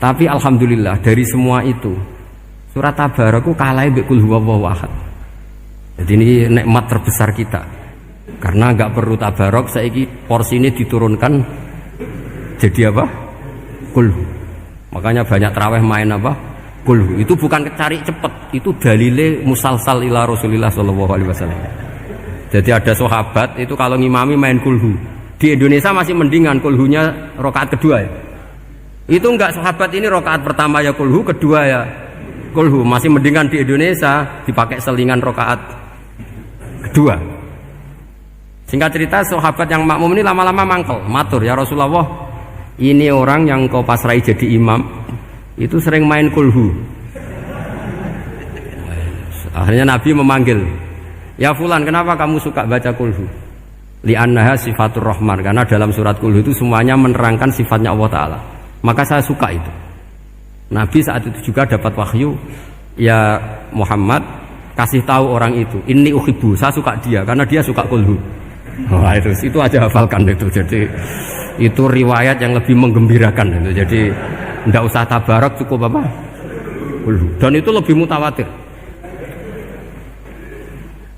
Tapi alhamdulillah dari semua itu surat Tabarak ku kalah mbek Qul huwallahu ahad. Jadi ini nikmat terbesar kita. Karena enggak perlu Tabarak, saiki porsi ini diturunkan jadi apa? Qul. Makanya banyak tarawih main apa? Qul. Itu bukan cari cepet, itu dalile musalsal ila Rasulillah sallallahu alaihi wasallam. Jadi ada sahabat itu kalau ngimami main kulhu. Di Indonesia masih mendingan kulhunya rakaat kedua ya. Itu enggak sahabat ini rakaat pertama ya kulhu, kedua ya kulhu. Masih mendingan di Indonesia dipakai selingan rakaat kedua. Singkat cerita sahabat yang makmum ini lama-lama mangkel, matur ya Rasulullah, ini orang yang kau pasrai jadi imam itu sering main kulhu. Akhirnya Nabi memanggil, ya fulan, kenapa kamu suka baca kulhu? Li'annaha sifatur rahman, karena dalam surat kulhu itu semuanya menerangkan sifatnya Allah Ta'ala. Maka saya suka itu. Nabi saat itu juga dapat wahyu, ya Muhammad kasih tahu orang itu, inni uhibbu, saya suka dia karena dia suka kulhu. Wah, itu aja hafalkan itu. Jadi itu riwayat yang lebih menggembirakan itu. Jadi tidak usah Tabarak, cukup apa? Kulhu. Dan itu lebih mutawatir.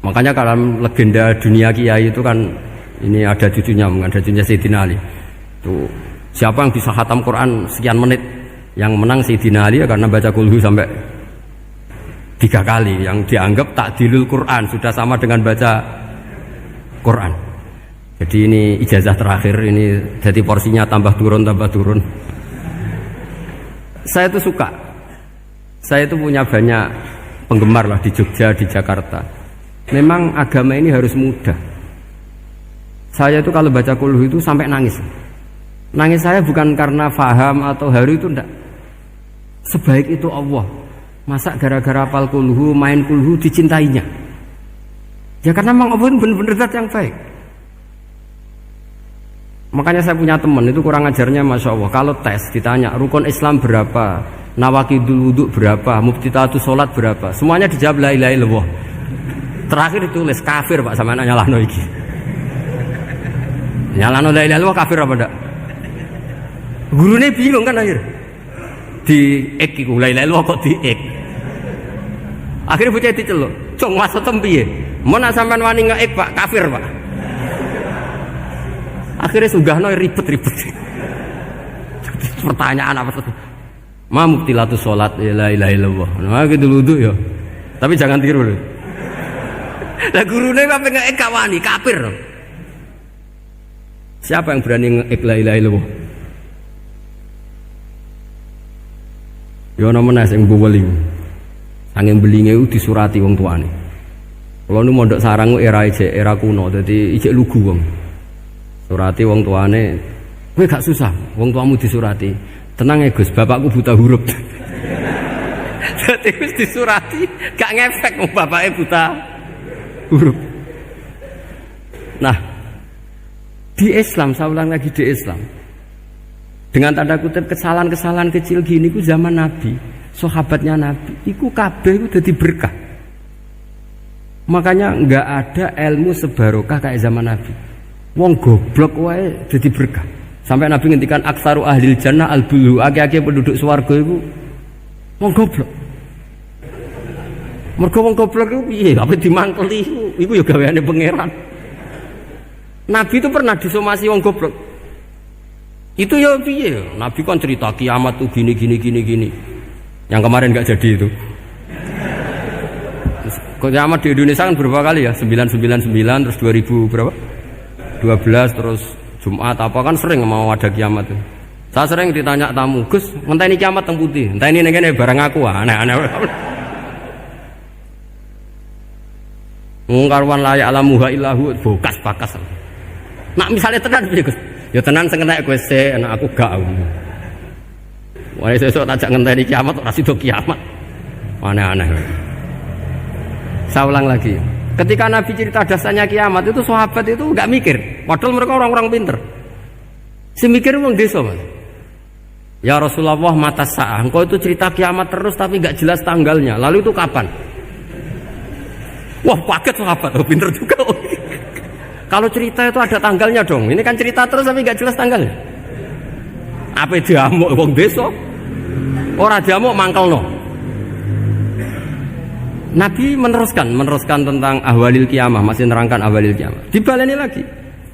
Makanya kalau legenda dunia kiai itu kan ini ada cucunya Sayyidina Ali. Tuh, siapa yang bisa khatam Quran sekian menit? Yang menang Sayyidina Ali ya, karena baca kulhu sampai 3 kali. Yang dianggap takdilul Quran, sudah sama dengan baca Quran. Jadi ini ijazah terakhir, ini jadi porsinya tambah turun. Saya itu suka. Saya itu punya banyak penggemar lah di Jogja, di Jakarta. Memang agama ini harus mudah. Saya itu kalau baca kulhu itu sampai nangis. Nangis saya bukan karena faham atau haru, itu enggak. Sebaik itu Allah. Masa gara-gara hafal kulhu, main kulhu dicintainya? Ya karena memang Allah benar-benar zat yang baik. Makanya saya punya teman itu kurang ajarnya Masya Allah. Kalau tes ditanya rukun Islam berapa, nawaqidul wudhu berapa, muftitatus sholat berapa, semuanya dijawab la ilaha illallah. Terakhir ditulis kafir Pak, sama anak nyalano iki. Nyalano la ilaha illallah kafir apa enggak? Gurunya bingung kan akhir. Di ek iku la ilaha illallah kok di ek. Akhirnya bocah diceluk, "Cong maksudem piye? Mun sampean wani nge-ek Pak, kafir Pak." Akhirnya sugahno ribet-ribet. Pertanyaan apa tuh? Ma mubtilatus sholat la ilaha illallah. Nah gitu wudu ya. Tapi jangan tiru lho. Lah gurune kok nge-ek gak wani, kafir. Siapa yang berani nge-ek la ilaha illallah? Ya ana menes sing buweling. Angin belinge itu disurati wong tuane. Kalau nu mondok sarang era kuno, jadi ijek lugu wong. Surati wong tuane, kowe gak susah, wong tuamu disurati. Tenang ya Gus, bapakku buta huruf. Jadi wis disurati, gak ngefek wong bapake buta huruf. Nah, di Islam, saya ulang lagi di Islam. Dengan tanda kutip kesalahan-kesalahan kecil gini ku zaman Nabi, sahabatnya Nabi, iku kabeh ku dadi berkah. Makanya enggak ada ilmu sebarokah kayak zaman Nabi. Wong goblok wae dadi berkah. Sampai Nabi ngendikan aksaru ahlil jannah al-bulu, akeh-akeh penduduk swarga iku wong goblok. Mergo wong goblok iku piye? Apa dimangkeli iku ya gaweane pangeran. Nabi itu pernah disomasi wong goblok. Itu ya piye? Nabi kan cerita kiamat tuh gini. Yang kemarin enggak jadi itu. Kiamat di Indonesia kan berapa kali ya? 999 terus 2000 berapa? 12 terus Jumat apa kan sering mau ada kiamat itu. Saya sering ditanya tamu, "Gus, ngenteni kiamat teng pundi? Enteni ning kene barang aku." Aneh-aneh. Mungkarwan layak alamuha illahu bokas bakas. Nak misalnya tenan piye, Gus? Ya tenan sing enek kowe sik, enak aku gak. Wae sesuk tajak ngenteni kiamat ora sida kiamat. Aneh-aneh. Saya ulang lagi. Ketika Nabi cerita dasarnya kiamat itu sahabat itu enggak mikir. Padahal mereka orang-orang pinter. Si mikir wong desa, Mas. Ya Rasulullah mata sa'ah. Engkau itu cerita kiamat terus tapi enggak jelas tanggalnya. Lalu itu kapan? Wah, kaget sahabat. Oh, pinter juga. Kalau cerita itu ada tanggalnya dong. Ini kan cerita terus tapi nggak jelas tanggalnya. Apa diamuk wong desa? Ora diamuk mangkelno. Nabi meneruskan tentang ahwalil kiamah, masih nerangkan ahwalil kiamah. Dibaleni lagi.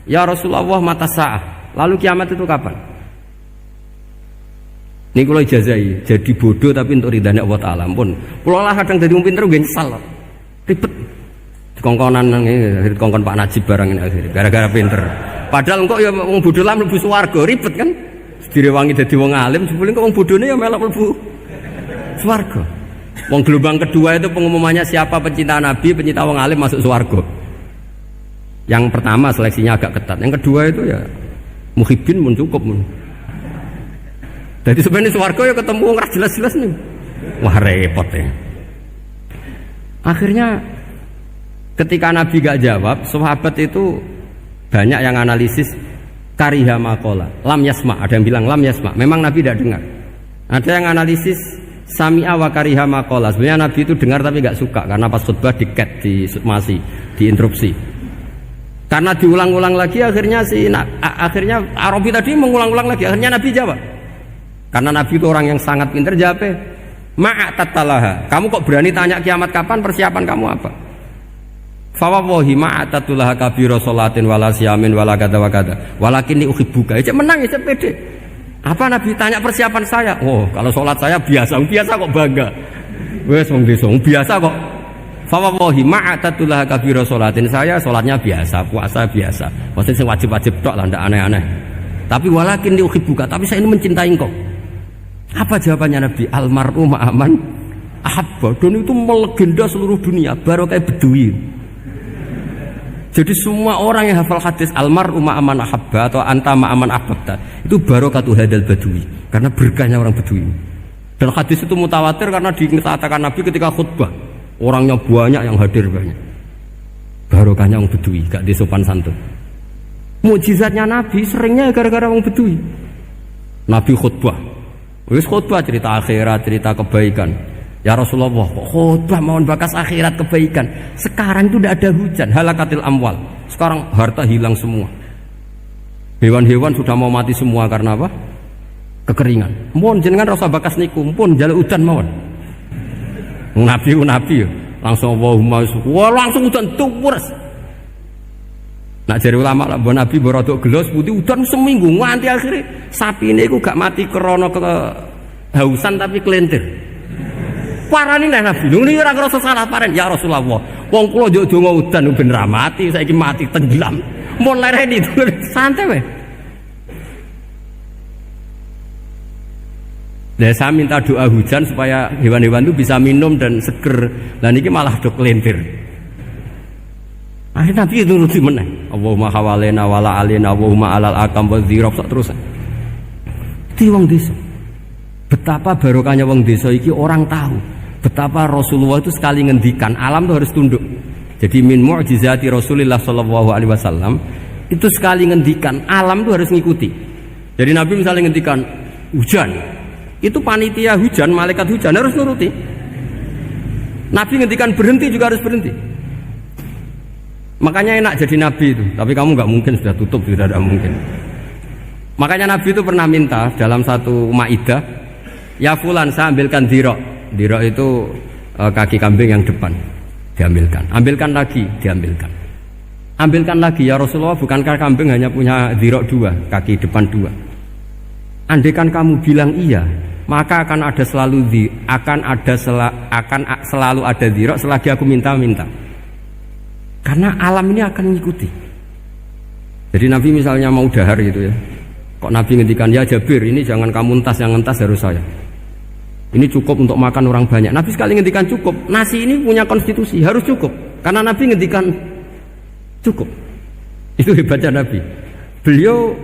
Ya Rasulullah mata sa'ah. Lalu kiamat itu kapan? Ini kalau ijazai, jadi bodoh tapi untuk ridhanya Allah Ta'ala. Ampun, kalau lah kadang jadi pinter gue nyesal. Ribet. Dikongkonan dikongkon Pak Najib barang ini akhirnya gara-gara pinter. Padahal kok ya wong bodoh lah mlebu swarga, ribet kan? Direwangi dadi wong alim, sebelum kok wong bodone ya melok mlebu swarga. Wong gelombang kedua itu pengumumannya siapa pencinta Nabi, pencinta wong alim masuk swarga. Yang pertama seleksinya agak ketat, yang kedua itu ya muhibbin mun cukup mun. Jadi sebenarnya swarga ya ketemu wong ra jelas-jelas nih. Wah repot ya. Akhirnya ketika Nabi gak jawab, sahabat itu banyak yang analisis kariha maqala, lam yasma, ada yang bilang lam yasma, memang Nabi tidak dengar. Ada yang analisis sami'a wa kariha maqala, sebenarnya Nabi itu dengar tapi gak suka karena pas khutbah di-cut, diinterupsi. Karena diulang-ulang lagi akhirnya akhirnya Arabi tadi mengulang-ulang lagi, akhirnya Nabi jawab. Karena Nabi itu orang yang sangat pintar, jawabnya ma'atatalaha, kamu kok berani tanya kiamat kapan, persiapan kamu apa? Fawawahi ma'atatulaha kabira sholatin wala siyamin wala kada wa kada walakinni uhibbuka. Itu menang, itu pede. Apa Nabi tanya persiapan saya? Oh, kalau sholat saya biasa kok bangga. Wes wong desa biasa kok. Fawawahi ma'atatulaha kabira sholatin, saya sholatnya biasa, puasa biasa. Maksudnya sing wajib-wajib tok lah, ndak aneh-aneh. Tapi walakinni uhibbuka, tapi saya ini mencintai engkau. Apa jawabannya Nabi? Almar'u ma'aman ahabba. Dan itu melegenda seluruh dunia, baru kayak Bedui. Jadi semua orang yang hafal hadis almar'u ma'aman ahabba atau anta ma'aman ahbabta, itu barokatu hadal Badui, karena berkahnya orang Bedui. Dan hadis itu mutawatir karena dikatakan Nabi ketika khutbah, orangnya banyak yang hadir banyak. Barokahnya orang Bedui, gak disopan santun. Mukjizatnya Nabi seringnya gara-gara orang Bedui. Nabi khutbah, wis khutbah cerita akhirat, cerita kebaikan. Ya Rasulullah, kok khutbah mohon bakas akhirat kebaikan. Sekarang itu tidak ada hujan, halakatil amwal. Sekarang harta hilang semua. Hewan-hewan sudah mau mati semua karena apa? Kekeringan. Mohon jenengan rasa bakas niku, pun jaluk udan mawon. Nabi langsung Allahumma wah langsung udan tuwres. Nak jari ulama lah, mbok Nabi berodok gelos putih udan seminggu nganti akhirnya sapi ini aku gak mati krono kehausan tapi kelentir. Parani nih Nabi, ini orang ngerasa salah paren. Ya Rasulullah, wong kula njuk donga udan ben ra mati, saiki mati tenggelam. Mun lereni itu santai weh. Nah, saya minta doa hujan supaya hewan-hewan itu bisa minum dan seger. Dan ini malah do kelentir. Akhirnya Nabi itu nuruti meneh. Allahumma hawalena wala alena Allahumma alal akam wa dzirab terus. Itu wong desa. Betapa barokahnya wong desa iki orang tahu. Betapa Rasulullah itu sekali ngendikan alam itu harus tunduk. Jadi min mu'jizati Rasulullah sallallahu alaihi wasallam itu sekali ngendikan alam itu harus ngikuti. Jadi Nabi misalnya ngendikan hujan, itu panitia hujan, malaikat hujan harus nuruti. Nabi ngendikan berhenti juga harus berhenti. Makanya enak jadi Nabi itu. Tapi kamu nggak mungkin, sudah tutup, tidak ada mungkin. Makanya Nabi itu pernah minta dalam satu maidah, ya fulan saya ambilkan dirok. Dirok itu kaki kambing yang depan, diambilkan. Ambilkan lagi, diambilkan. Ambilkan lagi, ya Rasulullah, bukankah kambing hanya punya dirok dua, kaki depan dua? Andaikan kamu bilang iya, maka akan selalu ada dirok selagi aku minta-minta. Karena alam ini akan mengikuti. Jadi Nabi misalnya mau dahar gitu ya, kok Nabi ngendikan ya Jabir, ini jangan kamu entas, yang entas harus saya. Ini cukup untuk makan orang banyak. Nabi sekali ngendikan cukup. Nasi ini punya konstitusi, harus cukup. Karena Nabi ngendikan cukup. Itu hebatnya Nabi. Beliau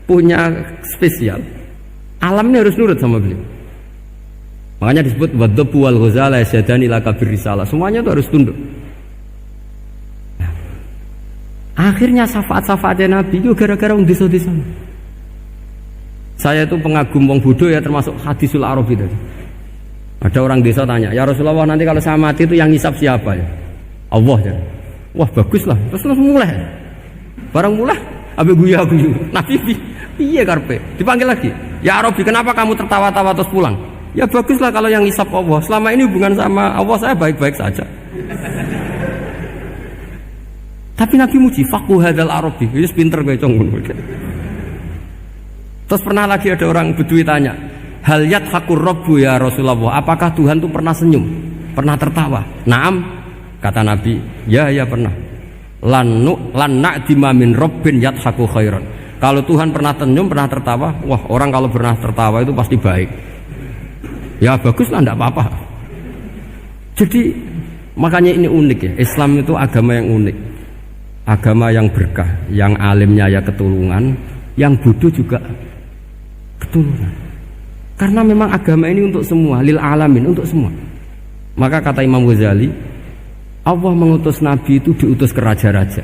punya spesial. Alam ini harus nurut sama beliau. Makanya disebut wadhabu wal ghazala yasyadani laka birrisalah. Semuanya itu harus tunduk. Nah, akhirnya syafaat-syafaatnya Nabi itu gara-gara orang desa-desa. Saya itu pengagum wong bodoh ya, termasuk hadisul Arabi tadi. Ada orang desa tanya, ya Rasulullah, nanti kalau saya mati itu yang ngisap siapa ya? Allah ya. Wah bagus lah, terus mulai. Barang mulai, abe guya-guyu. Nabi piye karpe? Dipanggil lagi. Ya Arabi, kenapa kamu tertawa-tawa terus pulang? Ya baguslah kalau yang ngisap Allah. Selama ini hubungan sama Allah saya baik-baik saja. Tapi Nabi muji faqhu hadzal arabi, wis pinter kowe cong. Terus pernah lagi ada orang Bedui tanya, hal yadhakur rabbu ya Rasulullah, apakah Tuhan itu pernah senyum, pernah tertawa? Naam, kata Nabi, ya pernah. Lan na'dima min rabbin yadhaku khairan. Kalau Tuhan pernah senyum, pernah tertawa, wah orang kalau pernah tertawa itu pasti baik. Ya baguslah, enggak apa-apa. Jadi makanya ini unik ya, Islam itu agama yang unik, agama yang berkah, yang alimnya ya ketulungan, yang bodoh juga ketulungan. Karena memang agama ini untuk semua, lil alamin, untuk semua. Maka kata Imam Ghazali, Allah mengutus Nabi itu diutus ke raja-raja,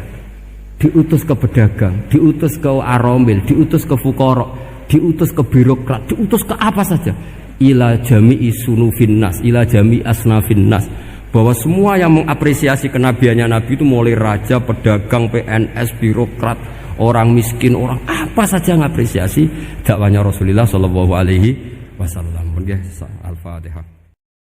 diutus ke pedagang, diutus ke aromil, diutus ke fuqara, diutus ke birokrat, diutus ke apa saja. Ila jami'i sunufin nas, ila jami'i asnafin nas. Bahwa semua yang mengapresiasi kenabiannya Nabi itu mulai raja, pedagang, PNS, birokrat, orang miskin, orang apa saja mengapresiasi dakwahnya Rasulullah Shallallahu Alaihi Wasallam. Al-Fatihah.